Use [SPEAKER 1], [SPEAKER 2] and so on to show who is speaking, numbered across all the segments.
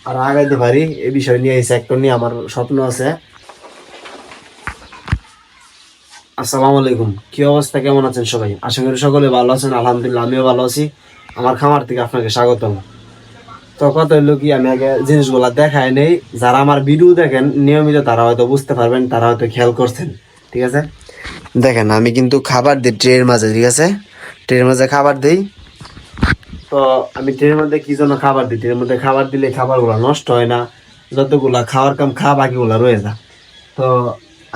[SPEAKER 1] আর আগাইতে পারি এই বিষয় নিয়ে, এই সেক্টর নিয়ে আমার স্বপ্ন আছে। আসসালামু আলাইকুম, কি অবস্থা, কেমন আছেন সবাই? আশা করি সকলে ভালো আছেন। আলহামদুলিল্লাহ, আমিও ভালো আছি। আমার খামার থেকে আপনাকে স্বাগতম। তো কথা হইলো কি, আমি আগে জিনিসগুলা দেখাই নেই। যারা আমার ভিডিও দেখেন নিয়মিত তারা হয়তো বুঝতে পারবেন, তারা হয়তো খেয়াল করছেন। ঠিক আছে, দেখেন আমি কিন্তু খাবার দিই ট্রের মাঝে। ঠিক আছে, ট্রের মাঝে খাবার দিই। তো আমি ট্রের মধ্যে কি জন্য খাবার দিই, ট্রের মধ্যে খাবার দিলে খাবারগুলো নষ্ট হয় না, যতগুলা খাওয়ার কাম বাকিগুলা রয়ে যায়। তো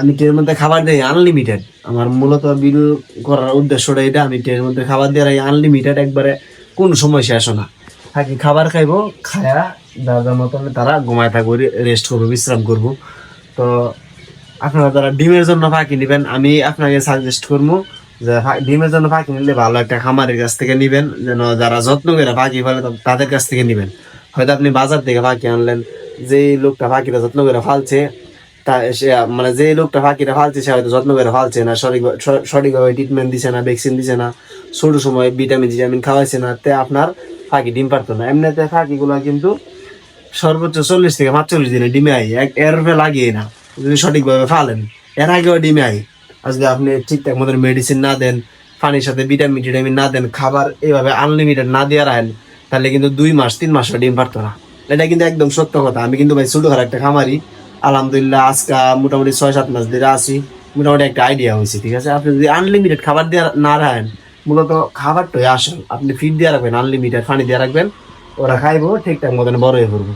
[SPEAKER 1] আমি ট্রের মধ্যে খাবার দিই আনলিমিটেড। আমার মূলত ভিডিও করার উদ্দেশ্যটা এটা, আমি ট্রের মধ্যে খাবার দিয়ে আনলিমিটেড, একবারে কোন সময় শেষ হয় না। থাকি খাবার খাইবো, খায়া যার মতন তারা ঘুমায় থাকবো, রেস্ট করবো, বিশ্রাম করবো। তো আপনারা যারা ডিমের জন্য ফাঁকি নেবেন, আমি আপনাকে সাজেস্ট করবো যে ডিমের জন্য ফাঁকি নিলে ভালো একটা খামারের কাছ থেকে নিবেন, যেন যারা যত্ন করে ফাঁকি ফেলে তাদের কাছ থেকে নিবেন। হয়তো আপনি বাজার থেকে ফাঁকি আনলেন, যে লোকটা ফাঁকিটা যত্ন করে ফালছে, তা সে মানে যে লোকটা ফাঁকিটা ফালছে সে হয়তো যত্ন করে ফালছে না, সঠিকভাবে ট্রিটমেন্ট দিছে না, ভ্যাকসিন দিছে না, ছোট সময় ভিটামিন খাওয়াইছে না, তে আপনার ফাঁকি ডিম পারতো না। এমনিতে ফাঁকিগুলো কিন্তু সর্বোচ্চ 40 থেকে 45 দিনে ডিমে আই, এর লাগিয়ে না যদি সঠিকভাবে ফালেন, এর আগেও ডিমে আই। আর যদি আপনি ঠিকঠাক মতন মেডিসিন না দেন, পানির সাথে ভিটামিন না দেন, খাবার এইভাবে আনলিমিটেড না দিয়ে রাখেন, তাহলে কিন্তু 2 মাস 3 মাসও ডিম পারতো না। এটা কিন্তু একদম সত্য কথা। আমি কিন্তু ভাই ছোট একটা খামারি, আলহামদুলিল্লাহ আজকে মোটামুটি 6-7 মাস ধরে আছি, মোটামুটি একটা আইডিয়া হয়েছে। ঠিক আছে, আপনি যদি আনলিমিটেড খাবার দিয়ে না রাখেন, মূলত খাবারটাই আসল, আপনি ফিড দিয়ে রাখবেন, আনলিমিটেড পানি দিয়ে রাখবেন, ওরা খাইবো, ঠিকঠাক মতন বড় হয়ে পড়বো,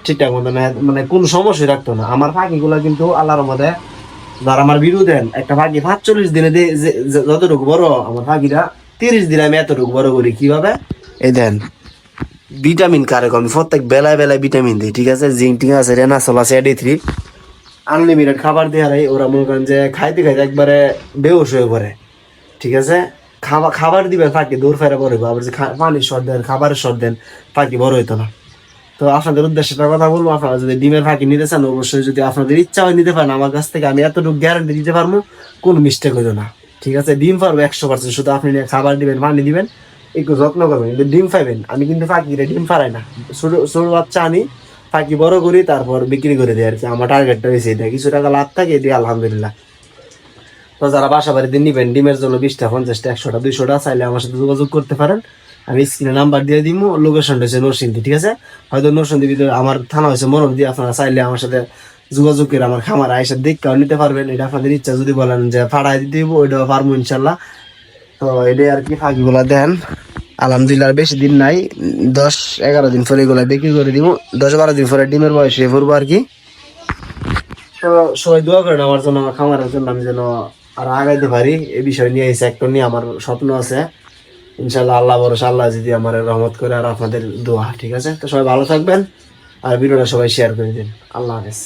[SPEAKER 1] ঠিকঠাক মতন, মানে কোনো সমস্যাই রাখতো না। আমার পাখিগুলা কিন্তু আল্লাহর মধ্যে, যারা আমার ভিডিও দেন, একটা পাখি 45 দিনে যতটুকু বড়, আমার পাখিটা 30 দিনে আমি এতটুকু বড় করি। কিভাবে? এই দেন, ভিটামিন কারে আমি প্রত্যেক বেলায় বেলায় ভিটামিন দিই। ঠিক আছে, জিঙ্ক ঠিক আছে, রেনাসল আছে, AD3, আনলিমিটেড খাবার দিয়ে রাই। ওরা মনে করেন যে খাইতে খাইতে একবারে বেউস হয়ে পড়ে। ঠিক আছে, খাবার দিবে পাখি দৌড় ফেরা বড় হইবো। আবার যে পানির শর্ট দেন, খাবারের শর্ট দেন, পাখি বড় হইতো না। তো আপনাদের উদ্দেশ্যে একটা কথা বলবো, আপনারা যদি ডিমের ফাঁকি নিতে চান, অবশ্যই যদি আপনাদের ইচ্ছা হয় নিতে পারেন আমার কাছ থেকে। আমি এতটুকু গ্যারান্টি দিতে পারবো, কোন মিস্টেক হইতো না। ঠিক আছে, ডিম পারবো 100%। শুধু আপনি খাবার দিবেন, পানি দিবেন, একটু যত্ন করবেন, কিন্তু ডিম পাইবেন। আমি কিন্তু ফাঁকি ডিম পারাই না, ছোট ছোট বাচ্চা আনি, ফাঁকি বড় করি, তারপর বিক্রি করে দিই আর কি। আমার টার্গেটটা হয়েছে এটা, কিছু টাকা লাভ থাকে এটি আলহামদুলিল্লাহ। তো যারা বাসা বাড়িতে নিবেন ডিমের জন্য 20টা 50টা 100টা 200টা, চাইলে আমার সাথে যোগাযোগ করতে পারেন। আমি স্ক্রিনে নাম্বার দিয়ে দিব, লোকেশনটা হচ্ছে নরসিংদী। ঠিক আছে, হয়তো নরসিংদী ভিতরে, আমার থানা হয়েছে মরমদি। আপনারা চাইলে আমার সাথে যোগাযোগ করে আমার খামার আইসা দেখেও নিতে পারবেন। এটা আপনাদের ইচ্ছা, যদি বলেন যে ফাড়াই দিতে দিব, ওইটাও পারবো ইনশাল্লাহ। তো এটাই আর কি, ফাঁকিগুলা দেন। আলহামদুলিল্লাহ বেশি দিন নাই, 10-11 দিন পরে এগুলা বিক্রি করে দিব। 10-12 দিন পরে ডিমের বয়স হয়ে পড়বো আর কি। তো সবাই দোয়া করেন আমার জন্য, আমার খামারের জন্য, আমি যেন আর আগাইতে পারি এই বিষয় নিয়ে, এই সেক্টর নিয়ে আমার স্বপ্ন আছে ইনশাল্লাহ। আল্লাহ ভরসা, আল্লাহ যদি আমার রহমত করে, আর আপনাদের দোয়া। ঠিক আছে, তো সবাই ভালো থাকবেন, আর ভিডিওটা সবাই শেয়ার করে দিন। আল্লাহ হাফেজ।